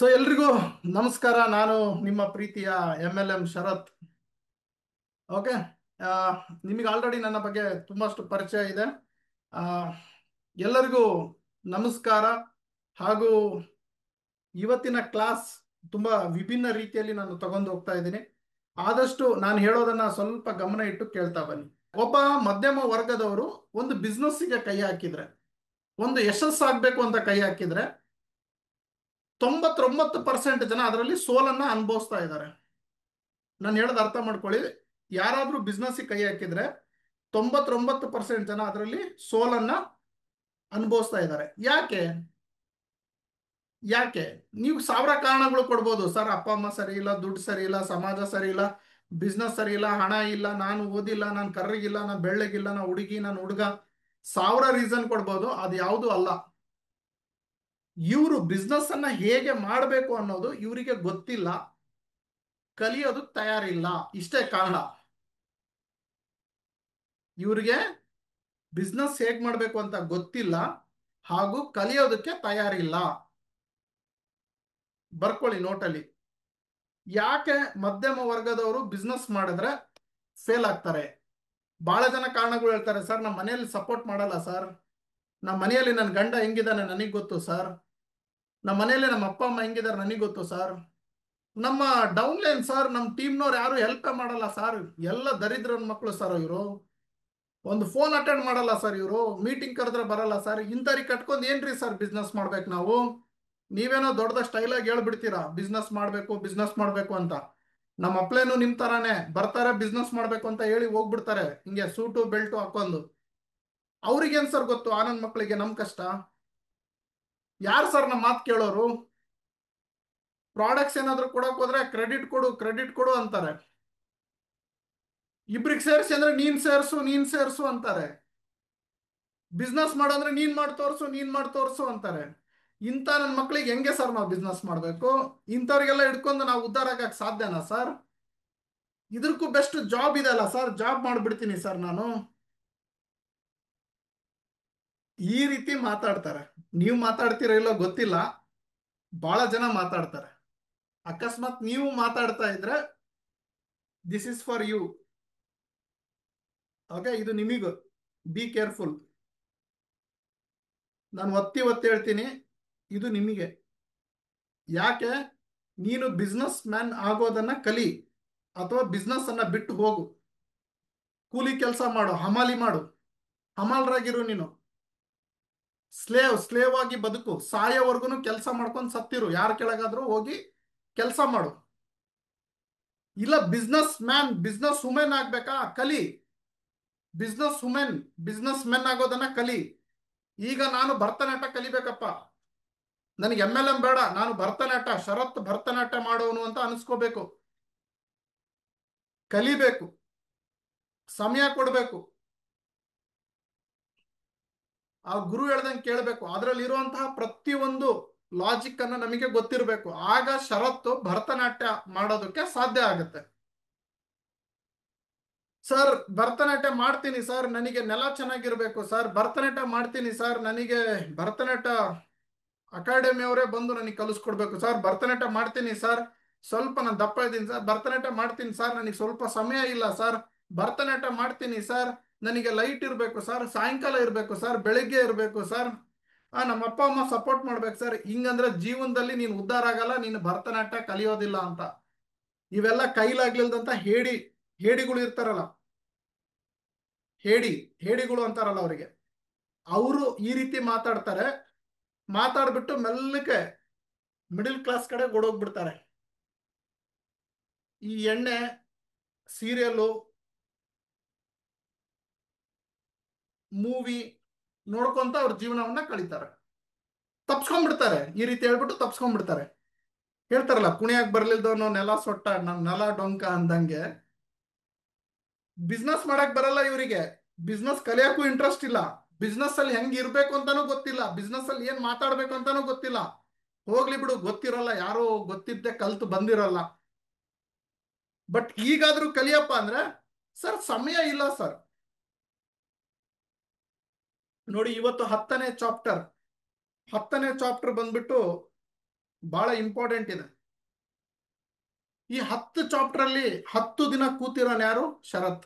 ಎಲ್ರಿಗೂ ನಮಸ್ಕಾರ. ನಾನು ನಿಮ್ಮ ಪ್ರೀತಿಯ MLM ಶರತ್. ಓಕೆ. ಆ, ನಿಮಗೆ ಆಲ್ರೆಡಿ ನನ್ನ ಬಗ್ಗೆ ತುಂಬಷ್ಟು ಪರಿಚಯ ಇದೆ. ಆ, ಎಲ್ಲರಿಗೂ ನಮಸ್ಕಾರ. ಹಾಗೂ ಇವತ್ತಿನ ಕ್ಲಾಸ್ ತುಂಬಾ ವಿಭಿನ್ನ ರೀತಿಯಲ್ಲಿ ನಾನು ತಗೊಂಡು ಹೋಗ್ತಾ ಇದ್ದೀನಿ. ಆದಷ್ಟು ನಾನು ಹೇಳೋದನ್ನ ಸ್ವಲ್ಪ ಗಮನ ಇಟ್ಟು ಕೇಳ್ತಾ ಬನ್ನಿ. ಒಬ್ಬ ಮಧ್ಯಮ ವರ್ಗದವರು ಒಂದು ಬಿಸ್ನೆಸ್ಸಿಗೆ ಕೈ ಹಾಕಿದ್ರೆ, ಒಂದು ಯಶಸ್ಸಾಗಬೇಕು ಅಂತ ಕೈ ಹಾಕಿದ್ರೆ 99% ಜನ ಅದರಲ್ಲಿ ಸೋಲನ್ನ ಅನುಭವಿಸ್ತಾ ಇದ್ದಾರೆ. ನಾನು ಹೇಳೋದು ಅರ್ಥ ಮಾಡ್ಕೊಳ್ಳಿ. ಯಾರಾದ್ರೂ ಬಿಸ್ನೆಸ್ ಕೈ ಹಾಕಿದ್ರೆ 99% ಜನ ಅದರಲ್ಲಿ ಸೋಲನ್ನ ಅನುಭವಿಸ್ತಾ ಇದ್ದಾರೆ. ಯಾಕೆ ಯಾಕೆ ನೀವು ಸಾವಿರ ಕಾರಣಗಳು ಕೊಡ್ಬೋದು. ಸರ್, ಅಪ್ಪ ಅಮ್ಮ ಸರಿ ಇಲ್ಲ, ದುಡ್ಡು ಸರಿ ಇಲ್ಲ, ಸಮಾಜ ಸರಿ ಇಲ್ಲ, ಬಿಸ್ನೆಸ್ ಸರಿ ಇಲ್ಲ, ಹಣ ಇಲ್ಲ, ನಾನು ಓದಿಲ್ಲ, ನಾನು ಕರ್ರಿಗಿಲ್ಲ, ನಾನು ಬೆಳ್ಳಗಿಲ್ಲ, ನಾನು ಹುಡುಗಿ, ನಾನು ಹುಡುಗ, ಸಾವಿರ ರೀಸನ್ ಕೊಡ್ಬೋದು. ಅದು ಯಾವುದು ಅಲ್ಲ. ಇವರು ಬಿಸ್ನೆಸ್ ಅನ್ನ ಹೇಗೆ ಮಾಡಬೇಕು ಅನ್ನೋದು ಇವರಿಗೆ ಗೊತ್ತಿಲ್ಲ, ಕಲಿಯೋದು ತಯಾರಿಲ್ಲ. ಇಷ್ಟೇ ಕಾರಣ. ಇವ್ರಿಗೆ ಬಿಸ್ನೆಸ್ ಹೇಗ್ ಮಾಡಬೇಕು ಅಂತ ಗೊತ್ತಿಲ್ಲ, ಹಾಗೂ ಕಲಿಯೋದಕ್ಕೆ ತಯಾರಿಲ್ಲ. ಬರ್ಕೊಳ್ಳಿ ನೋಟಲ್ಲಿ. ಯಾಕೆ ಮಧ್ಯಮ ವರ್ಗದವರು ಬಿಸ್ನೆಸ್ ಮಾಡಿದ್ರೆ ಫೇಲ್ ಆಗ್ತಾರೆ? ಬಹಳ ಜನ ಕಾರಣಗಳು ಹೇಳ್ತಾರೆ. ಸರ್, ನಮ್ಮ ಮನೆಯಲ್ಲಿ ಸಪೋರ್ಟ್ ಮಾಡಲ್ಲ ಸರ್, ನಮ್ಮ ಮನೆಯಲ್ಲಿ ನನ್ನ ಗಂಡ ಹೆಂಗಿದ್ದಾನೆ ನನಗೆ ಗೊತ್ತು ಸರ್, ನಮ್ಮ ಮನೆಯಲ್ಲಿ ನಮ್ಮ ಅಪ್ಪ ಅಮ್ಮ ಹೆಂಗಿದ್ದಾರೆ ನನಗೆ ಗೊತ್ತು ಸರ್, ನಮ್ಮ ಡೌನ್ಲೈನ್ ಸರ್, ನಮ್ಮ ಟೀಮ್ನವ್ರು ಯಾರು ಹೆಲ್ಪ್ ಮಾಡಲ್ಲ ಸರ್, ಎಲ್ಲ ದರಿದ್ರ ಮಕ್ಕಳು ಸರ್ ಇವರು, ಒಂದು ಫೋನ್ ಅಟೆಂಡ್ ಮಾಡಲ್ಲ ಸರ್, ಇವರು ಮೀಟಿಂಗ್ ಕರೆದ್ರೆ ಬರಲ್ಲ ಸರ್. ಇಂಥವ್ರಿಗೆ ಕಟ್ಕೊಂಡು ಏನ್ರಿ ಸರ್ ಬಿಸ್ನೆಸ್ ಮಾಡ್ಬೇಕು ನಾವು? ನೀವೇನೋ ದೊಡ್ಡದ ಸ್ಟೈಲ್ ಆಗಿ ಹೇಳ್ಬಿಡ್ತೀರಾ ಬಿಸ್ನೆಸ್ ಮಾಡ್ಬೇಕು ಬಿಸ್ನೆಸ್ ಮಾಡ್ಬೇಕು ಅಂತ. ನಮ್ಮ ಅಪ್ಲೇನು ನಿಮ್ ತರಾನೇ ಬರ್ತಾರೆ, ಬಿಸ್ನೆಸ್ ಮಾಡ್ಬೇಕು ಅಂತ ಹೇಳಿ ಹೋಗ್ಬಿಡ್ತಾರೆ, ಹಿಂಗೆ ಸೂಟು ಬೆಲ್ಟು ಹಾಕೊಂಡು. ಅವ್ರಿಗೇನ್ ಸರ್ ಗೊತ್ತು ಆನಂದ್ ಮಕ್ಕಳಿಗೆ ನಮ್ ಕಷ್ಟ? ಯಾರು ಸರ್ ನಮ್ಮ ಮಾತು ಕೇಳೋರು? ಪ್ರಾಡಕ್ಟ್ಸ್ ಏನಾದ್ರು ಕೊಡಕ್ ಹೋದ್ರೆ ಕ್ರೆಡಿಟ್ ಕೊಡು ಕ್ರೆಡಿಟ್ ಕೊಡು ಅಂತಾರೆ. ಇಬ್ರಿಗೆ ಸೇರ್ಸಿ ಅಂದ್ರೆ ನೀನ್ ಸೇರ್ಸು ನೀನ್ ಸೇರ್ಸು ಅಂತಾರೆ. ಬಿಸ್ನೆಸ್ ಮಾಡಂದ್ರೆ ನೀನ್ ಮಾಡಿ ತೋರ್ಸು ನೀನ್ ಮಾಡಿ ತೋರ್ಸು ಅಂತಾರೆ. ಇಂಥ ನನ್ನ ಮಕ್ಳಿಗೆ ಹೆಂಗೆ ಸರ್ ನಾವು ಬಿಸ್ನೆಸ್ ಮಾಡ್ಬೇಕು? ಇಂಥವ್ರಿಗೆಲ್ಲ ಹಿಡ್ಕೊಂಡು ನಾವು ಉದ್ಧಾರ ಆಗಕ್ ಸಾಧ್ಯನಾ ಸರ್? ಇದಕ್ಕೂ ಬೆಸ್ಟ್ ಜಾಬ್ ಇದೆ ಅಲ್ಲ ಸರ್, ಜಾಬ್ ಮಾಡ್ಬಿಡ್ತೀನಿ ಸರ್ ನಾನು. ಈ ರೀತಿ ಮಾತಾಡ್ತಾರೆ. ನೀವು ಮಾತಾಡ್ತೀರೋ ಇಲ್ಲೋ ಗೊತ್ತಿಲ್ಲ, ಬಹಳ ಜನ ಮಾತಾಡ್ತಾರೆ. ಅಕಸ್ಮಾತ್ ನೀವು ಮಾತಾಡ್ತಾ ಇದ್ರೆ this is for you. Okay, ಇದು ನಿಮಗೂ. Be careful. ನಾನು ಒತ್ತಿ ಒತ್ತಿ ಹೇಳ್ತೀನಿ, ಇದು ನಿಮಗೆ. ಯಾಕೆ? ನೀನು ಬಿಸ್ನೆಸ್ ಮ್ಯಾನ್ ಆಗೋದನ್ನ ಕಲಿ, ಅಥವಾ ಬಿಸ್ನೆಸ್ ಅನ್ನ ಬಿಟ್ಟು ಹೋಗು. ಕೂಲಿ ಕೆಲಸ ಮಾಡು, ಹಮಾಲಿ ಮಾಡು, ಹಮಾಲ್ರಾಗಿರು ನೀನು. ಸ್ಲೇವ್ ಆಗಿ ಬದುಕು, ಸಾಯೋವರ್ಗುನು ಕೆಲಸ ಮಾಡ್ಕೊಂಡು ಸತ್ತಿರು, ಯಾರ ಕೆಳಗಾದ್ರೂ ಹೋಗಿ ಕೆಲಸ ಮಾಡು. ಇಲ್ಲ ಬಿಸ್ನೆಸ್ ಮ್ಯಾನ್ ಬಿಸ್ನೆಸ್ ವುಮೆನ್ ಆಗ್ಬೇಕಾ? ಕಲಿ. ಬಿಸ್ನೆಸ್ ಮೆನ್ ಆಗೋದನ್ನ ಕಲಿ. ಈಗ ನಾನು ಭರತನಾಟ್ಯ ಕಲಿಬೇಕಪ್ಪ, ನನಗೆ MLM ಬೇಡ, ನಾನು ಭರತನಾಟ್ಯ ಶರತ್ ಭರತನಾಟ್ಯ ಮಾಡೋನು ಅಂತ ಅನಿಸ್ಕೋಬೇಕು. ಕಲಿಬೇಕು, ಸಮಯ ಕೊಡಬೇಕು, ಆ ಗುರು ಹೇಳ್ದಂಗೆ ಕೇಳಬೇಕು, ಅದರಲ್ಲಿ ಇರುವಂತಹ ಪ್ರತಿಯೊಂದು ಲಾಜಿಕ್ ಅನ್ನ ನಮಗೆ ಗೊತ್ತಿರಬೇಕು. ಆಗ ಶರತ್ತು ಭರತನಾಟ್ಯ ಮಾಡೋದಕ್ಕೆ ಸಾಧ್ಯ ಆಗುತ್ತೆ. ಸರ್, ಭರತನಾಟ್ಯ ಮಾಡ್ತೀನಿ ಸರ್, ನನಗೆ ನೆಲ ಚೆನ್ನಾಗಿರ್ಬೇಕು ಸರ್, ಭರತನಾಟ್ಯ ಮಾಡ್ತೀನಿ ಸರ್, ನನಗೆ ಭರತನಾಟ್ಯ ಅಕಾಡೆಮಿ ಅವರೇ ಬಂದು ನನಗೆ ಕಲಿಸ್ಕೊಡ್ಬೇಕು ಸರ್, ಭರತನಾಟ್ಯ ಮಾಡ್ತೀನಿ ಸರ್, ಸ್ವಲ್ಪ ನಾನು ದಪ್ಪ ಇದ್ದೀನಿ ಸರ್, ಭರತನಾಟ್ಯ ಮಾಡ್ತೀನಿ ಸರ್, ನನಗೆ ಸ್ವಲ್ಪ ಸಮಯ ಇಲ್ಲ ಸರ್, ಭರತನಾಟ್ಯ ಮಾಡ್ತೀನಿ ಸರ್, ನನಗೆ ಲೈಟ್ ಇರಬೇಕು ಸರ್, ಸಾಯಂಕಾಲ ಇರಬೇಕು ಸರ್, ಬೆಳಿಗ್ಗೆ ಇರಬೇಕು ಸರ್, ನಮ್ಮ ಅಪ್ಪ ಅಮ್ಮ ಸಪೋರ್ಟ್ ಮಾಡ್ಬೇಕು ಸರ್. ಹಿಂಗಂದ್ರೆ ಜೀವನದಲ್ಲಿ ನೀನು ಉದ್ಧಾರ ಆಗಲ್ಲ, ನೀನು ಭರತನಾಟ್ಯ ಕಲಿಯೋದಿಲ್ಲ ಅಂತ. ಇವೆಲ್ಲ ಕೈಲಾಗ್ಲಿಲ್ದಂತ ಹೇಡಿಗಳು ಇರ್ತಾರಲ್ಲ, ಹೇಡಿಗಳು ಅಂತಾರಲ್ಲ ಅವರಿಗೆ, ಅವರು ಈ ರೀತಿ ಮಾತಾಡ್ತಾರೆ. ಮಾತಾಡ್ಬಿಟ್ಟು ಮೆಲ್ಲಕ್ಕೆ ಮಿಡಿಲ್ ಕ್ಲಾಸ್ ಕಡೆ ಓಡೋಗ್ಬಿಡ್ತಾರೆ. ಈ ಎಣ್ಣೆ, ಸೀರಿಯಲ್ಲು, ಮೂವಿ ನೋಡ್ಕೊಂತ ಅವ್ರ ಜೀವನವನ್ನ ಕಳೀತಾರೆ, ತಪ್ಸ್ಕೊಂಡ್ಬಿಡ್ತಾರೆ. ಈ ರೀತಿ ಹೇಳ್ಬಿಟ್ಟು ತಪ್ಸ್ಕೊಂಡ್ಬಿಡ್ತಾರೆ. ಹೇಳ್ತಾರಲ್ಲ, ಕುಣಿಯಾಕ್ ಬರ್ಲಿಲ್ದವನು ನೆಲ ಸೊಟ್ಟ, ನಮ್ ನೆಲ ಡೊಂಕ ಅಂದಂಗೆ. ಬಿಸ್ನೆಸ್ ಮಾಡಕ್ ಬರಲ್ಲ ಇವರಿಗೆ, ಬಿಸ್ನೆಸ್ ಕಲಿಯಕ್ಕೂ ಇಂಟ್ರೆಸ್ಟ್ ಇಲ್ಲ, ಬಿಸ್ನೆಸ್ ಅಲ್ಲಿ ಹೆಂಗ್ ಇರ್ಬೇಕು ಅಂತಾನೂ ಗೊತ್ತಿಲ್ಲ, ಬಿಸ್ನೆಸ್ ಅಲ್ಲಿ ಏನ್ ಮಾತಾಡ್ಬೇಕು ಅಂತಾನೂ ಗೊತ್ತಿಲ್ಲ. ಹೋಗ್ಲಿ ಬಿಡು, ಗೊತ್ತಿರಲ್ಲ, ಯಾರು ಗೊತ್ತಿದ್ದೆ ಕಲ್ತು ಬಂದಿರಲ್ಲ. ಬಟ್ ಈಗಾದ್ರೂ ಕಲಿಯಪ್ಪ ಅಂದ್ರೆ, ಸರ್ ಸಮಯ ಇಲ್ಲ ಸರ್. ನೋಡಿ, ಇವತ್ತು 10ನೇ ಚಾಪ್ಟರ್ ಬಂದ್ಬಿಟ್ಟು ಬಹಳ ಇಂಪಾರ್ಟೆಂಟ್ ಇದೆ. ಈ 10 ಚಾಪ್ಟರ್ ಅಲ್ಲಿ 10 ದಿನ ಕೂತಿರೋನ್ ಯಾರು? ಶರತ್.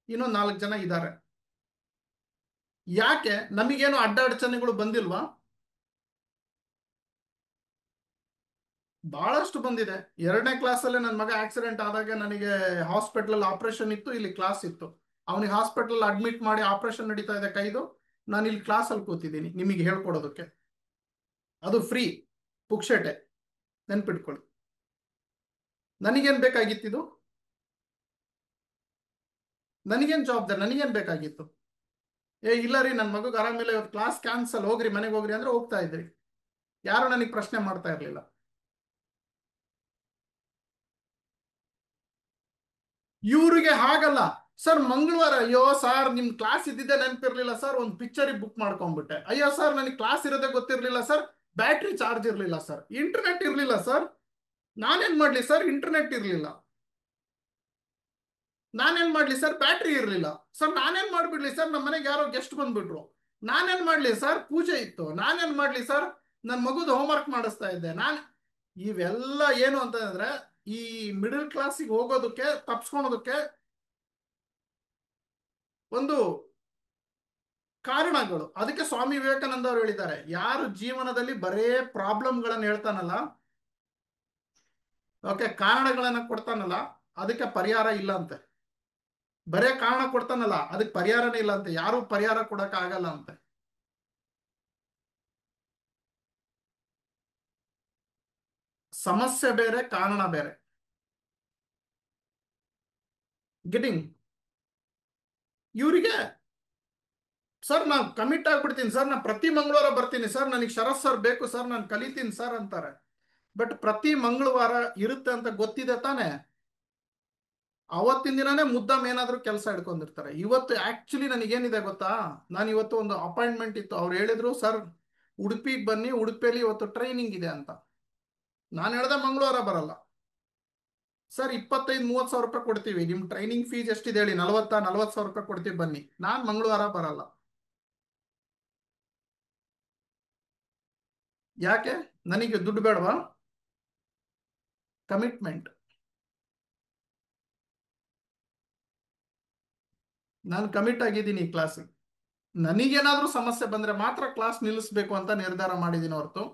ಇನ್ನು 4 ಜನ ಇದ್ದಾರೆ. ಯಾಕೆ? ನಮಗೇನು ಅಡ್ಡ ಅಡಚಣೆಗಳು ಬಂದಿಲ್ವಾ? ಬಹಳಷ್ಟು ಬಂದಿದೆ. 2ನೇ ಕ್ಲಾಸಲ್ಲೇ ನನ್ನ ಮಗ ಆಕ್ಸಿಡೆಂಟ್ ಆದಾಗ ನನಗೆ ಹಾಸ್ಪಿಟಲ್ ಆಪರೇಷನ್ ಇತ್ತು, ಇಲ್ಲಿ ಕ್ಲಾಸ್ ಇತ್ತು. ಅವನಿಗೆ ಹಾಸ್ಪಿಟಲ್ ಅಡ್ಮಿಟ್ ಮಾಡಿ ಆಪರೇಷನ್ ನಡೀತಾ ಇದೆ ಕೈದು. ನಾನು ಇಲ್ಲಿ ಕ್ಲಾಸಲ್ಲಿ ಕೂತಿದ್ದೀನಿ ನಿಮಗೆ ಹೇಳ್ಕೊಡೋದಕ್ಕೆ. ಅದು ಫ್ರೀ, ಪುಕ್ಷಟೆ, ನೆನ್ಪಿಟ್ಕೊಳ್ಳಿ. ನನಗೇನ್ ಬೇಕಾಗಿತ್ತಿದು? ನನಗೇನ್ ಜವಾಬ್ದಾರಿ? ನನಗೇನ್ ಬೇಕಾಗಿತ್ತು? ಇಲ್ಲ ರೀ, ನನ್ನ ಮಗುಗೆ ಆರಾಮಿಲ್ಲ, ಇವತ್ತು ಕ್ಲಾಸ್ ಕ್ಯಾನ್ಸಲ್, ಹೋಗ್ರಿ ಮನೆಗೆ ಹೋಗ್ರಿ ಅಂದ್ರೆ ಹೋಗ್ತಾ ಇದ್ರಿ. ಯಾರು ನನಗೆ ಪ್ರಶ್ನೆ ಮಾಡ್ತಾ ಇರ್ಲಿಲ್ಲ. ಇವ್ರಿಗೆ ಹಾಗಲ್ಲ ಸರ್. ಮಂಗಳವಾರ, ಅಯ್ಯೋ ಸರ್ ನಿಮ್ ಕ್ಲಾಸ್ ಇದ್ದಿದ್ದೆ ನೆನಪಿರ್ಲಿಲ್ಲ ಸರ್, ಒಂದು ಪಿಕ್ಚರಿಗೆ ಬುಕ್ ಮಾಡ್ಕೊಂಡ್ಬಿಟ್ಟೆ. ಅಯ್ಯೋ ಸರ್ ನನಗೆ ಕ್ಲಾಸ್ ಇರೋದೇ ಗೊತ್ತಿರ್ಲಿಲ್ಲ ಸರ್, ಬ್ಯಾಟ್ರಿ ಚಾರ್ಜ್ ಇರ್ಲಿಲ್ಲ ಸರ್, ಇಂಟರ್ನೆಟ್ ಇರ್ಲಿಲ್ಲ ಸರ್, ನಾನೇನ್ ಮಾಡ್ಲಿ ಸರ್, ಇಂಟರ್ನೆಟ್ ಇರ್ಲಿಲ್ಲ, ನಾನೇನ್ ಮಾಡ್ಲಿ ಸರ್, ಬ್ಯಾಟ್ರಿ ಇರ್ಲಿಲ್ಲ ಸರ್, ನಾನೇನ್ ಮಾಡ್ಬಿಡ್ಲಿ ಸರ್, ನಮ್ಮ ಮನೆಗೆ ಯಾರೋ ಗೆಸ್ಟ್ ಬಂದ್ಬಿಟ್ರು, ನಾನೇನ್ ಮಾಡ್ಲಿ ಸರ್, ಪೂಜೆ ಇತ್ತು, ನಾನೇನ್ ಮಾಡ್ಲಿ ಸರ್, ನನ್ ಮಗುದು ಹೋಮ್ವರ್ಕ್ ಮಾಡಿಸ್ತಾ ಇದ್ದೆ ನಾನು. ಇವೆಲ್ಲ ಏನು ಅಂತಂದ್ರೆ ಈ ಮಿಡಲ್ ಕ್ಲಾಸಿಗೆ ಹೋಗೋದಕ್ಕೆ, ತಪ್ಸ್ಕೊಳೋದಕ್ಕೆ ಒಂದು ಕಾರಣಗಳು. ಅದಕ್ಕೆ ಸ್ವಾಮಿ ವಿವೇಕಾನಂದ ಅವರು ಹೇಳಿದ್ದಾರೆ, ಯಾರು ಜೀವನದಲ್ಲಿ ಬರೇ ಪ್ರಾಬ್ಲಮ್ಗಳನ್ನ ಹೇಳ್ತಾನಲ್ಲ, ಓಕೆ, ಕಾರಣಗಳನ್ನ ಕೊಡ್ತಾನಲ್ಲ, ಅದಕ್ಕೆ ಪರಿಹಾರ ಇಲ್ಲ ಅಂತೆ. ಬರೇ ಕಾರಣ ಕೊಡ್ತಾನಲ್ಲ, ಅದಕ್ಕೆ ಪರಿಹಾರನೇ ಇಲ್ಲ ಅಂತೆ. ಯಾರು ಪರಿಹಾರ ಕೊಡಕ್ ಆಗಲ್ಲ ಅಂತೆ. ಸಮಸ್ಯೆ ಬೇರೆ, ಕಾರಣ ಬೇರೆ. ಗೆಟಿಂಗ್ ಇವರಿಗೆ ಸರ್ ನಾನು ಕಮಿಟ್ ಆಗ್ಬಿಡ್ತೀನಿ ಸರ್, ನಾನು ಪ್ರತಿ ಮಂಗಳವಾರ ಬರ್ತೀನಿ ಸರ್, ನನಗೆ ಶರತ್ ಸರ್ ಬೇಕು ಸರ್, ನಾನು ಕಲಿತೀನಿ ಸರ್ ಅಂತಾರೆ. ಬಟ್ ಪ್ರತಿ ಮಂಗಳವಾರ ಇರುತ್ತೆ ಅಂತ ಗೊತ್ತಿದೆ ತಾನೆ. ಅವತ್ತಿನ ದಿನನೇ ಮುದ್ದಮ್ ಏನಾದ್ರೂ ಕೆಲಸ ಹಿಡ್ಕೊಂಡಿರ್ತಾರೆ. ಇವತ್ತು ಆಕ್ಚುಲಿ ನನಗೇನಿದೆ ಗೊತ್ತಾ, ನಾನು ಇವತ್ತು ಒಂದು ಅಪಾಯಿಂಟ್ಮೆಂಟ್ ಇತ್ತು, ಅವ್ರು ಹೇಳಿದ್ರು ಸರ್ ಉಡುಪಿಗೆ ಬನ್ನಿ, ಉಡುಪಿಯಲ್ಲಿ ಇವತ್ತು ಟ್ರೈನಿಂಗ್ ಇದೆ ಅಂತ. ನಾನು ಹೇಳ್ದೆ ಮಂಗಳವಾರ ಬರಲ್ಲ ಸರ್, 25-30 ಸಾವಿರ ರೂಪಾಯಿ ಕೊಡ್ತೀವಿ, ನಿಮ್ ಟ್ರೈನಿಂಗ್ ಫೀಸ್ ಎಷ್ಟಿದೆ ಹೇಳಿ, 40 ಸಾವಿರ ರೂಪಾಯಿ ಕೊಡ್ತೀವಿ ಬನ್ನಿ, ನಾನ್ ಮಂಗಳವಾರ ಬರಲ್ಲ. ಯಾಕೆ? ನನಗೆ ದುಡ್ಡು ಬೇಡವಾ? ಕಮಿಟ್ಮೆಂಟ್. ನಾನು ಕಮಿಟ್ ಆಗಿದ್ದೀನಿ ಈ ಕ್ಲಾಸಿಗೆ. ನನಗೇನಾದ್ರೂ ಸಮಸ್ಯೆ ಬಂದ್ರೆ ಮಾತ್ರ ಕ್ಲಾಸ್ ನಿಲ್ಲಿಸ್ಬೇಕು ಅಂತ ನಿರ್ಧಾರ ಮಾಡಿದ್ದೀನಿ ಹೊರತು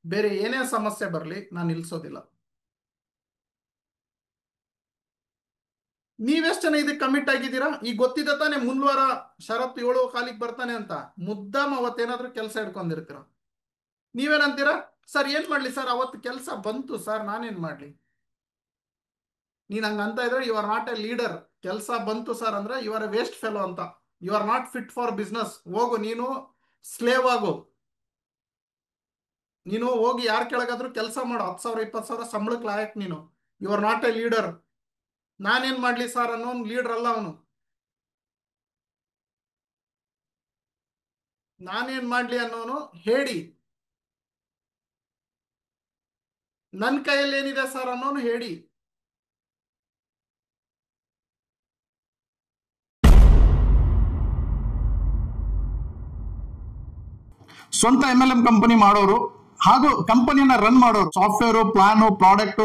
ಬೇರೆ ಏನೇ ಸಮಸ್ಯೆ ಬರಲಿ ನಾನು ನಿಲ್ಸೋದಿಲ್ಲ. ನೀವೆಷ್ಟು ಜನ ಇದಕ್ಕೆ ಕಮಿಟ್ ಆಗಿದ್ದೀರಾ? ಈಗ ಗೊತ್ತಿದೆ ತಾನೆ ಮುಂದ್ವಾರ ಶರತ್ 7:15 ಬರ್ತಾನೆ ಅಂತ. ಮುದ್ದಾಮ್ ಅವತ್ತೇನಾದ್ರೂ ಕೆಲಸ ಹಿಡ್ಕೊಂಡಿರ್ತೀರ. ನೀವೇನಂತೀರಾ? ಸರ್ ಏನ್ ಮಾಡ್ಲಿ ಸರ್, ಅವತ್ತು ಕೆಲಸ ಬಂತು ಸರ್, ನಾನೇನ್ ಮಾಡ್ಲಿ? ನೀನ್ ಹಂಗಂತ ಇದ್ರೆ you are not a leader. ಕೆಲಸ ಬಂತು ಸರ್ ಅಂದ್ರೆ you are a waste fellow ಅಂತ. You are not fit for business. ಹೋಗು, ನೀನು ಸ್ಲೇವ್ ಆಗು. ನೀನು ಹೋಗಿ ಯಾರ ಕೆಳಗಾದ್ರೂ ಕೆಲಸ ಮಾಡು, 10,000-20,000 ಸಂಬಳಕ್ಕೆ ಲಾಯಕ್ ನೀನು. You are not a leader. ನಾನೇನ್ ಮಾಡ್ಲಿ ಸರ್ ಅನ್ನೋನು ಲೀಡರ್ ಅಲ್ಲ ಅವನು. ನಾನೇನ್ ಮಾಡ್ಲಿ ಅನ್ನೋನು ಹೇಳಿ. ನನ್ನ ಕೈಯಲ್ಲಿ ಏನಿದೆ ಸರ್ ಅನ್ನೋನು ಹೇಳಿ. ಸ್ವಂತ MLM ಕಂಪನಿ ಮಾಡೋರು ಹಾಗೂ ಕಂಪನಿಯನ್ನ ರನ್ ಮಾಡೋರು, software, plan, product,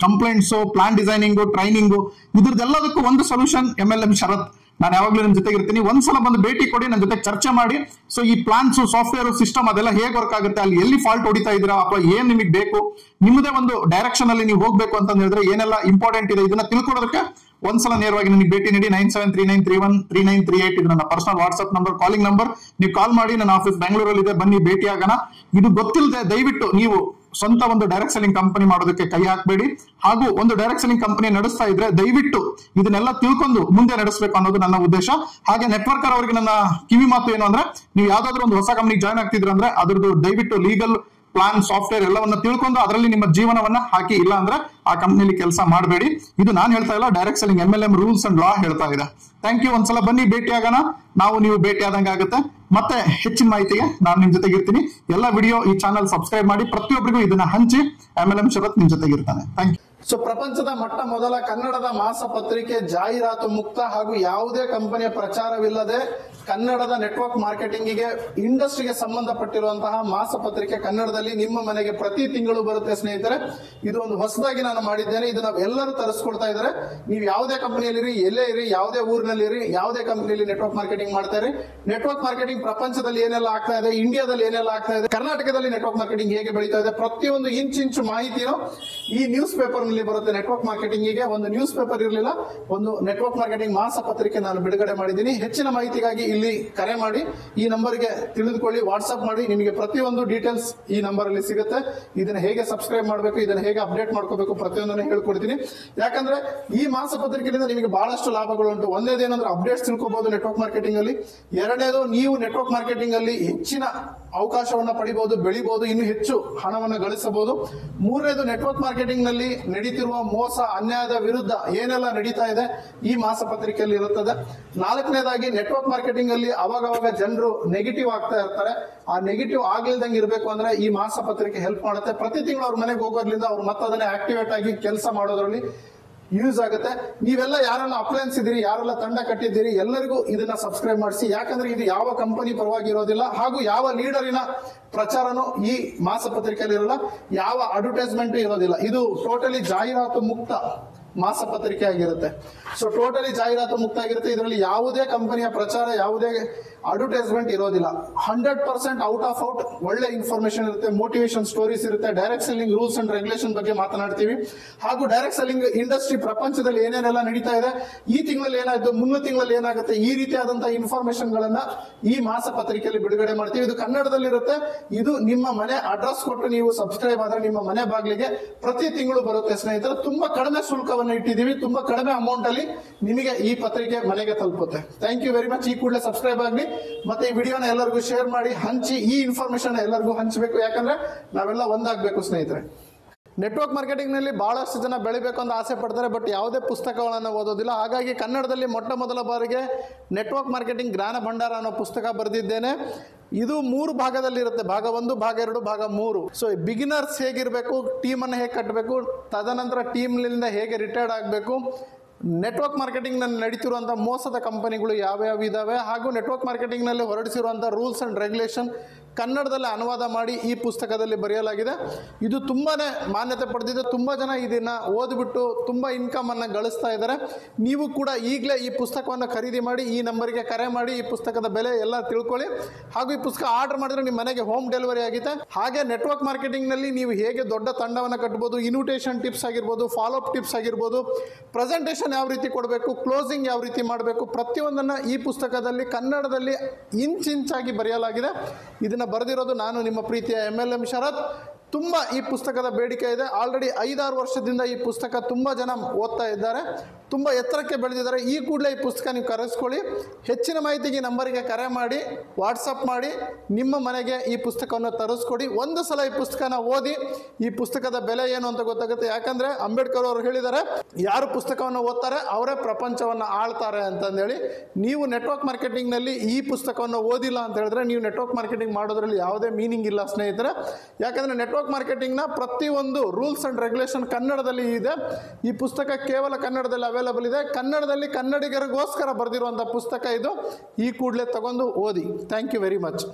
complaints, plan designing, training, ಇದ್ರದ್ದೆಲ್ಲದಕ್ಕೂ ಒಂದು ಸೊಲ್ಯೂಷನ್ MLM ಶರತ್. ನಾನು ಯಾವಾಗ್ಲೂ ನಿಮ್ ಜೊತೆಗೆ ಇರ್ತೀನಿ. ಒಂದ್ಸಲ ಬಂದು ಭೇಟಿ ಕೊಡಿ, ನನ್ನ ಜೊತೆ ಚರ್ಚೆ ಮಾಡಿ. ಸೊ ಈ ಪ್ಲಾನ್ಸ್, ಸಾಫ್ಟ್ವೇರ್, ಸಿಸ್ಟಮ್ ಅದೆಲ್ಲ ಹೇಗೆ ವರ್ಕ್ ಆಗುತ್ತೆ, ಅಲ್ಲಿ ಎಲ್ಲಿ ಫಾಲ್ಟ್ ಹೊಡಿತಾ ಇದ್ದೀರಾ, ಅಥವಾ ಏನ್ ನಿಮಗೆ ಬೇಕು, ನಿಮ್ಮದೇ ಒಂದು ಡೈರೆಕ್ಷನ್ ಅಲ್ಲಿ ನೀವು ಹೋಗ್ಬೇಕು ಅಂತ ಹೇಳಿದ್ರೆ ಏನೆಲ್ಲ ಇಂಪಾರ್ಟೆಂಟ್ ಇದೆ, ಇದನ್ನ ತಿಳ್ಕೊಳ್ಳೋದಕ್ಕೆ ಒಂದ್ಸಲ ನೇರವಾಗಿ ನನಗೆ ಭೇಟಿ ನೀಡಿ. 9739313938 ಇದು ನನ್ನ personal WhatsApp number, calling number. ನೀವು ಕಾಲ್ ಮಾಡಿ, ನನ್ನ ಆಫೀಸ್ ಬೆಂಗಳೂರಲ್ಲಿ ಇದೆ, ಬನ್ನಿ ಭೇಟಿ ಆಗೋಣ. ಇದು ಗೊತ್ತಿಲ್ಲದೆ ದಯವಿಟ್ಟು ನೀವು ಸ್ವಂತ ಒಂದು ಡೈರೆಕ್ಟ್ ಸೆಲ್ಲಿಂಗ್ ಕಂಪನಿ ಮಾಡೋದಕ್ಕೆ ಕೈ ಹಾಕಬೇಡಿ. ಹಾಗೂ ಒಂದು ಡೈರೆಕ್ಟ್ ಸೆಲ್ಲಿಂಗ್ ಕಂಪನಿ ನಡೆಸ್ತಾ ಇದ್ರೆ ದಯವಿಟ್ಟು ಇದನ್ನೆಲ್ಲ ತಿಳ್ಕೊಂಡು ಮುಂದೆ ನಡೆಸಬೇಕು ಅನ್ನೋದು ನನ್ನ ಉದ್ದೇಶ. ಹಾಗೆ ನೆಟ್ವರ್ಕರ್ ಅವರಿಗೆ ನನ್ನ ಕಿವಿ ಮಾತು ಏನು ಅಂದ್ರೆ, ನೀವು ಯಾವ್ದಾದ್ರು ಒಂದು ಹೊಸ ಕಂಪನಿಗೆ ಜಾಯ್ನ್ ಆಗ್ತಿದ್ರ ಅಂದ್ರೆ ಅದ್ರದ್ದು ದಯವಿಟ್ಟು ಲೀಗಲ್, ಪ್ಲಾನ್, ಸಾಫ್ಟ್ವೇರ್ ಎಲ್ಲವನ್ನ ತಿಳ್ಕೊಂಡು ಅದರಲ್ಲಿ ನಿಮ್ಮ ಜೀವನವನ್ನ ಹಾಕಿ. ಇಲ್ಲ ಅಂದ್ರೆ ಆ ಕಂಪನಿಯಲ್ಲಿ ಕೆಲಸ ಮಾಡಬೇಡಿ. ಇದು ನಾನು ಹೇಳ್ತಾ ಇಲ್ಲ, direct selling MLM rules and law ಹೇಳ್ತಾ ಇದೆ. Thank you. ಒಂದ್ಸಲ ಬನ್ನಿ ಭೇಟಿ ಆಗೋಣ. ನಾವು ನೀವು ಭೇಟಿ ಆದಂಗೆ ಆಗುತ್ತೆ. ಮತ್ತೆ ಹೆಚ್ಚಿನ ಮಾಹಿತಿಗೆ ನಾನು ನಿಮ್ ಜೊತೆಗೆ ಇರ್ತೀನಿ. ಎಲ್ಲ ವಿಡಿಯೋ ಈ ಚಾನಲ್ ಸಬ್ಸ್ಕ್ರೈಬ್ ಮಾಡಿ, ಪ್ರತಿಯೊಬ್ಬರಿಗೂ ಇದನ್ನ ಹಂಚಿ. MLM ಶರತ್ ನಿಮ್ ಜೊತೆಗೆ ಇರ್ತಾನೆ. Thank you. ಸೊ ಪ್ರಪಂಚದ ಮೊಟ್ಟ ಮೊದಲ ಕನ್ನಡದ ಮಾಸಪತ್ರಿಕೆ ಜಾಹೀರಾತು ಮುಕ್ತ ಹಾಗೂ ಯಾವುದೇ ಕಂಪನಿಯ ಪ್ರಚಾರವಿಲ್ಲದೆ ಕನ್ನಡದ ನೆಟ್ವರ್ಕ್ ಮಾರ್ಕೆಟಿಂಗಿಗೆ ಇಂಡಸ್ಟ್ರಿಗೆ ಸಂಬಂಧಪಟ್ಟಿರುವಂತಹ ಮಾಸಪತ್ರಿಕೆ ಕನ್ನಡದಲ್ಲಿ ನಿಮ್ಮ ಮನೆಗೆ ಪ್ರತಿ ತಿಂಗಳು ಬರುತ್ತೆ ಸ್ನೇಹಿತರೆ. ಇದು ಒಂದು ಹೊಸದಾಗಿ ನಾನು ಮಾಡಿದ್ದೇನೆ. ಇದನ್ನ ಎಲ್ಲರೂ ತರಿಸ್ಕೊಡ್ತಾ ಇದ್ದಾರೆ. ನೀವು ಯಾವುದೇ ಕಂಪನಿಯಲ್ಲಿ ಎಲ್ಲೇ ಇರಿ, ಯಾವುದೇ ಊರಿನಲ್ಲಿ ಇರಿ, ಯಾವುದೇ ಕಂಪನಿಯಲ್ಲಿ ನೆಟ್ವರ್ಕ್ ಮಾರ್ಕೆಟಿಂಗ್ ಮಾಡ್ತಾ ಇರಿ. ನೆಟ್ವರ್ಕ್ ಮಾರ್ಕೆಟಿಂಗ್ ಪ್ರಪಂಚದಲ್ಲಿ ಏನೆಲ್ಲ ಆಗ್ತಾ ಇದೆ, ಇಂಡಿಯಾದಲ್ಲಿ ಏನೆಲ್ಲ ಆಗ್ತಾ ಇದೆ, ಕರ್ನಾಟಕದಲ್ಲಿ ನೆಟ್ವರ್ಕ್ ಮಾರ್ಕೆಟಿಂಗ್ ಹೇಗೆ ಬೆಳೀತಾ ಇದೆ, ಪ್ರತಿಯೊಂದು ಇಂಚು ಮಾಹಿತಿನೂ ಈ ನ್ಯೂಸ್ ಪೇಪರ್ ನಲ್ಲಿ ಬರುತ್ತೆ. ನೆಟ್ವರ್ಕ್ ಮಾರ್ಕೆಟಿಂಗಿಗೆ ಒಂದು ನ್ಯೂಸ್ ಪೇಪರ್ ಇರಲಿಲ್ಲ, ಒಂದು ನೆಟ್ವರ್ಕ್ ಮಾರ್ಕೆಟಿಂಗ್ ಮಾಸಪತ್ರಿಕೆ ನಾನು ಬಿಡುಗಡೆ ಮಾಡಿದ್ದೀನಿ. ಹೆಚ್ಚಿನ ಮಾಹಿತಿಗಾಗಿ ಇಲ್ಲಿ ಕರೆ ಮಾಡಿ, ಈ ನಂಬರ್ಗೆ ತಿಳಿದುಕೊಳ್ಳಿ, ವಾಟ್ಸ್ಆಪ್ ಮಾಡಿ. ನಿಮಗೆ ಪ್ರತಿಯೊಂದು ಡೀಟೇಲ್ಸ್ ಈ ನಂಬರ್ ಅಲ್ಲಿ ಸಿಗುತ್ತೆ. ಇದನ್ನ ಹೇಗೆ ಸಬ್ಸ್ಕ್ರೈಬ್ ಮಾಡಬೇಕು, ಇದನ್ನ ಹೇಗೆ ಅಪ್ಡೇಟ್ ಮಾಡ್ಕೋಬೇಕು, ಪ್ರತಿಯೊಂದನ್ನು ಹೇಳ್ಕೊಡ್ತೀನಿ. ಯಾಕಂದ್ರೆ ಈ ಮಾಸಪತ್ರಿಕೆಯಿಂದ ನಿಮಗೆ ಬಹಳಷ್ಟು ಲಾಭಗಳುಂಟು. ಒಂದೇದೇನಂದ್ರೆ ಅಪ್ಡೇಟ್ಸ್ ತಿಳ್ಕೋಬಹುದು ನೆಟ್ವರ್ಕ್ ಮಾರ್ಕೆಟಿಂಗ್ ಅಲ್ಲಿ. ಎರಡನೇದು, ನೀವು ನೆಟ್ವರ್ಕ್ ಮಾರ್ಕೆಟಿಂಗ್ ಅಲ್ಲಿ ಹೆಚ್ಚಿನ ಅವಕಾಶವನ್ನ ಪಡಿಬಹುದು, ಬೆಳಿಬಹುದು, ಇನ್ನು ಹೆಚ್ಚು ಹಣವನ್ನು ಗಳಿಸಬಹುದು. ಮೂರನೇದು, ನೆಟ್ವರ್ಕ್ ಮಾರ್ಕೆಟಿಂಗ್ ನಲ್ಲಿ ನಡೀತಿರುವ ಮೋಸ ಅನ್ಯಾಯದ ವಿರುದ್ಧ ಏನೆಲ್ಲ ನಡೀತಾ ಇದೆ ಈ ಮಾಸಪತ್ರಿಕೆಯಲ್ಲಿ ಇರುತ್ತದೆ. ನಾಲ್ಕನೇದಾಗಿ, ನೆಟ್ವರ್ಕ್ ಮಾರ್ಕೆಟಿಂಗ್ ಅಲ್ಲಿ ಅವಾಗವಾಗ ಜನರು ನೆಗೆಟಿವ್ ಆಗ್ತಾ ಇರ್ತಾರೆ. ಆ ನೆಗೆಟಿವ್ ಆಗ್ಲಿಲ್ದಂಗೆ ಇರಬೇಕು ಅಂದ್ರೆ ಈ ಮಾಸಪತ್ರಿಕೆ ಹೆಲ್ಪ್ ಮಾಡುತ್ತೆ. ಪ್ರತಿ ತಿಂಗಳು ಅವ್ರ ಮನೆಗೆ ಹೋಗೋದ್ರಿಂದ ಅವ್ರು ಮತ್ತೆ ಅದನ್ನೇ ಆಕ್ಟಿವೇಟ್ ಆಗಿ ಕೆಲಸ ಮಾಡೋದ್ರಲ್ಲಿ ಯೂಸ್ ಆಗುತ್ತೆ. ನೀವೆಲ್ಲ ಯಾರೆಲ್ಲ ಅಪ್ಲೈನ್ಸ್ ಇದ್ದೀರಿ, ಯಾರೆಲ್ಲ ತಂಡ ಕಟ್ಟಿದ್ದೀರಿ, ಎಲ್ಲರಿಗೂ ಇದನ್ನ ಸಬ್ಸ್ಕ್ರೈಬ್ ಮಾಡಿಸಿ. ಯಾಕಂದ್ರೆ ಇದು ಯಾವ ಕಂಪನಿ ಪರವಾಗಿ ಇರೋದಿಲ್ಲ, ಹಾಗೂ ಯಾವ ಲೀಡರಿನ ಪ್ರಚಾರನೂ ಈ ಮಾಸಪತ್ರಿಕೆಯಲ್ಲಿ ಇರೋಲ್ಲ, ಯಾವ ಅಡ್ವರ್ಟೈಸ್ಮೆಂಟ್ ಇರೋದಿಲ್ಲ. ಇದು ಟೋಟಲಿ ಜಾಹೀರಾತು ಮುಕ್ತ ಮಾಸಪತ್ರಿಕೆ ಆಗಿರುತ್ತೆ. ಸೊ ಟೋಟಲಿ ಜಾಹೀರಾತು ಮುಕ್ತ ಆಗಿರುತ್ತೆ. ಇದರಲ್ಲಿ ಯಾವುದೇ ಕಂಪನಿಯ ಪ್ರಚಾರ, ಯಾವುದೇ ಅಡ್ವರ್ಟೈಸ್ಮೆಂಟ್ ಇರೋದಿಲ್ಲ. 100% ಔಟ್ ಆಫ್ ಔಟ್ ಒಳ್ಳೆ ಇನ್ಫಾರ್ಮೇಶನ್ ಇರುತ್ತೆ, ಮೋಟಿವೇಶನ್ ಸ್ಟೋರೀಸ್ ಇರುತ್ತೆ, direct selling rules and regulation ಬಗ್ಗೆ ಮಾತನಾಡ್ತೀವಿ. ಹಾಗೂ ಡೈರೆಕ್ಟ್ ಸೆಲ್ಲಿಂಗ್ ಇಂಡಸ್ಟ್ರಿ ಪ್ರಪಂಚದಲ್ಲಿ ಏನೇನೆಲ್ಲ ನಡೀತಾ ಇದೆ, ಈ ತಿಂಗಳಲ್ಲಿ ಏನಾಯ್ತು, ಮುಂದಿನ ತಿಂಗಳಲ್ಲಿ ಏನಾಗುತ್ತೆ, ಈ ರೀತಿಯಾದಂತಹ ಇನ್ಫಾರ್ಮೇಶನ್ ಗಳನ್ನ ಈ ಮಾಸಪತ್ರಿಕೆಯಲ್ಲಿ ಬಿಡುಗಡೆ ಮಾಡ್ತೀವಿ. ಇದು ಕನ್ನಡದಲ್ಲಿ ಇರುತ್ತೆ. ಇದು ನಿಮ್ಮ ಮನೆ ಅಡ್ರೆಸ್ ಕೊಟ್ಟು ನೀವು ಸಬ್ಸ್ಕ್ರೈಬ್ ಆದ್ರೆ ನಿಮ್ಮ ಮನೆ ಬಾಗಿಲಿಗೆ ಪ್ರತಿ ತಿಂಗಳು ಬರುತ್ತೆ ಸ್ನೇಹಿತರೆ. ತುಂಬಾ ಕಡಿಮೆ ಶುಲ್ಕವನ್ನು ಇಟ್ಟಿದ್ದೀವಿ, ತುಂಬಾ ಕಡಿಮೆ ಅಮೌಂಟ್ ಅಲ್ಲಿ ನಿಮಗೆ ಈ ಪತ್ರಿಕೆ ಮನೆಗೆ ತಲುಪುತ್ತೆ. Thank you very much. ಈ ಕೂಡಲೇ ಸಬ್ಸ್ಕ್ರೈಬ್ ಆಗಲಿ, ಮತ್ತೆ ಈ ವಿಡಿಯೋನ ಎಲ್ಲರಿಗೂ ಶೇರ್ ಮಾಡಿ, ಹಂಚಿ. ಈ ಇನ್ಫಾರ್ಮೇಶನ್ ಎಲ್ಲರಿಗೂ ಹಂಚಬೇಕು, ಯಾಕಂದ್ರೆ ನಾವೆಲ್ಲ ಒಂದಾಗಬೇಕು ಸ್ನೇಹಿತರೆ. ನೆಟ್ವರ್ಕ್ ಮಾರ್ಕೆಟಿಂಗ್ ನಲ್ಲಿ ಬಹಳಷ್ಟು ಜನ ಬೆಳಿಬೇಕು ಅಂತ ಆಸೆ ಪಡ್ತಾರೆ, ಬಟ್ ಯಾವುದೇ ಪುಸ್ತಕಗಳನ್ನು ಓದೋದಿಲ್ಲ. ಹಾಗಾಗಿ ಕನ್ನಡದಲ್ಲಿ ಮೊಟ್ಟ ಮೊದಲ ಬಾರಿಗೆ ನೆಟ್ವರ್ಕ್ ಮಾರ್ಕೆಟಿಂಗ್ ಜ್ಞಾನ ಭಂಡಾರ ಅನ್ನೋ ಪುಸ್ತಕ ಬರೆದಿದ್ದೇನೆ. ಇದು 3 ಭಾಗದಲ್ಲಿರುತ್ತೆ, ಭಾಗ 1, ಭಾಗ 2, ಭಾಗ 3. ಸೊ ಬಿಗಿನರ್ಸ್ ಹೇಗಿರಬೇಕು, ಟೀಮ್ ಅನ್ನು ಹೇಗೆ ಕಟ್ಟಬೇಕು, ತದನಂತರ ಟೀಮ್ನಿಂದ ಹೇಗೆ ರಿಟೈರ್ಡ್ ಆಗಬೇಕು, ನೆಟ್ವರ್ಕ್ ಮಾರ್ಕೆಟಿಂಗ್ ನಲ್ಲಿ ನಡೀತಿರುವಂತಹ ಮೋಸದ ಕಂಪನಿಗಳು ಯಾವ್ಯಾವ ಇದಾವೆ, ಹಾಗೂ ನೆಟ್ವರ್ಕ್ ಮಾರ್ಕೆಟಿಂಗ್ ನಲ್ಲಿ ಹೊರಡಿಸಿರುವಂತಹ ರೂಲ್ಸ್ ಅಂಡ್ ರೆಗ್ಯುಲೇಷನ್ ಕನ್ನಡದಲ್ಲಿ ಅನುವಾದ ಮಾಡಿ ಈ ಪುಸ್ತಕದಲ್ಲಿ ಬರೆಯಲಾಗಿದೆ. ಇದು ತುಂಬಾನೇ ಮಾನ್ಯತೆ ಪಡೆದಿದೆ. ತುಂಬಾ ಜನ ಇದನ್ನ ಓದ್ಬಿಟ್ಟು ತುಂಬಾ ಇನ್ಕಮ್ ಅನ್ನ ಗಳಿಸ್ತಾ ಇದ್ದಾರೆ. ನೀವು ಕೂಡ ಈಗಲೇ ಈ ಪುಸ್ತಕವನ್ನು ಖರೀದಿ ಮಾಡಿ, ಈ ನಂಬರ್ಗೆ ಕರೆ ಮಾಡಿ, ಈ ಪುಸ್ತಕದ ಬೆಲೆ ಎಲ್ಲ ತಿಳ್ಕೊಳ್ಳಿ. ಹಾಗೂ ಈ ಪುಸ್ತಕ ಆರ್ಡರ್ ಮಾಡಿದ್ರೆ ನಿಮ್ಮ ಮನೆಗೆ ಹೋಮ್ ಡೆಲಿವರಿ ಆಗಿದೆ. ಹಾಗೆ ನೆಟ್ವರ್ಕ್ ಮಾರ್ಕೆಟಿಂಗ್ ನಲ್ಲಿ ನೀವು ಹೇಗೆ ದೊಡ್ಡ ತಂಡವನ್ನು ಕಟ್ಟಬಹುದು, ಇನ್ವಿಟೇಷನ್ ಟಿಪ್ಸ್ ಆಗಿರ್ಬೋದು, ಫಾಲೋ ಅಪ್ ಟಿಪ್ಸ್ ಆಗಿರ್ಬೋದು, ಪ್ರೆಸೆಂಟೇಷನ್ ಯಾವ ರೀತಿ ಕೊಡಬೇಕು, ಕ್ಲೋಸಿಂಗ್ ಯಾವ ರೀತಿ ಮಾಡಬೇಕು, ಪ್ರತಿಯೊಂದನ್ನು ಈ ಪುಸ್ತಕದಲ್ಲಿ ಕನ್ನಡದಲ್ಲಿ ಇಂಚಾಗಿ ಬರೆಯಲಾಗಿದೆ. ಇದನ್ನ ಬರೆದಿರೋದು ನಾನು, ನಿಮ್ಮ ಪ್ರೀತಿಯ MLM ಶರತ್. ತುಂಬ ಈ ಪುಸ್ತಕದ ಬೇಡಿಕೆ ಇದೆ. ಆಲ್ರೆಡಿ 5-6 ವರ್ಷದಿಂದ ಈ ಪುಸ್ತಕ ತುಂಬ ಜನ ಓದ್ತಾ ಇದ್ದಾರೆ, ತುಂಬ ಎತ್ತರಕ್ಕೆ ಬೆಳೆದಿದ್ದಾರೆ. ಈ ಕೂಡಲೇ ಈ ಪುಸ್ತಕ ನೀವು ಕರೆಸ್ಕೊಳ್ಳಿ. ಹೆಚ್ಚಿನ ಮಾಹಿತಿಗೆ ಈ ನಂಬರಿಗೆ ಕರೆ ಮಾಡಿ, ವಾಟ್ಸಪ್ ಮಾಡಿ, ನಿಮ್ಮ ಮನೆಗೆ ಈ ಪುಸ್ತಕವನ್ನು ತರಿಸ್ಕೊಡಿ. ಒಂದು ಸಲ ಈ ಪುಸ್ತಕನ ಓದಿ ಈ ಪುಸ್ತಕದ ಬೆಲೆ ಏನು ಅಂತ ಗೊತ್ತಾಗುತ್ತೆ. ಯಾಕಂದರೆ ಅಂಬೇಡ್ಕರ್ ಅವರು ಹೇಳಿದ್ದಾರೆ, ಯಾರು ಪುಸ್ತಕವನ್ನು ಓದ್ತಾರೆ ಅವರೇ ಪ್ರಪಂಚವನ್ನು ಆಳ್ತಾರೆ ಅಂತಂದೇಳಿ. ನೀವು ನೆಟ್ವರ್ಕ್ ಮಾರ್ಕೆಟಿಂಗ್ನಲ್ಲಿ ಈ ಪುಸ್ತಕವನ್ನು ಓದಿಲ್ಲ ಅಂತ ಹೇಳಿದ್ರೆ ನೀವು ನೆಟ್ವರ್ಕ್ ಮಾರ್ಕೆಟಿಂಗ್ ಮಾಡೋದ್ರಲ್ಲಿ ಯಾವುದೇ ಮೀನಿಂಗ್ ಇಲ್ಲ ಸ್ನೇಹಿತರೆ. ಯಾಕಂದರೆ ನೆಟ್ವರ್ಕ್ ಮಾರ್ಕೆಟಿಂಗ್ನ ಪ್ರತಿಯೊಂದು ರೂಲ್ಸ್ ಅಂಡ್ ರೆಗ್ಯುಲೇಷನ್ ಕನ್ನಡದಲ್ಲಿ ಇದೆ. ಈ ಪುಸ್ತಕ ಕೇವಲ ಕನ್ನಡದಲ್ಲಿ ಅವೈಲಬಲ್ ಇದೆ. ಕನ್ನಡದಲ್ಲಿ ಕನ್ನಡಿಗರಿಗೋಸ್ಕರ ಬರೆದಿರುವಂಥ ಪುಸ್ತಕ ಇದು. ಈ ಕೂಡಲೇ ತಗೊಂಡು ಓದಿ. Thank you very much.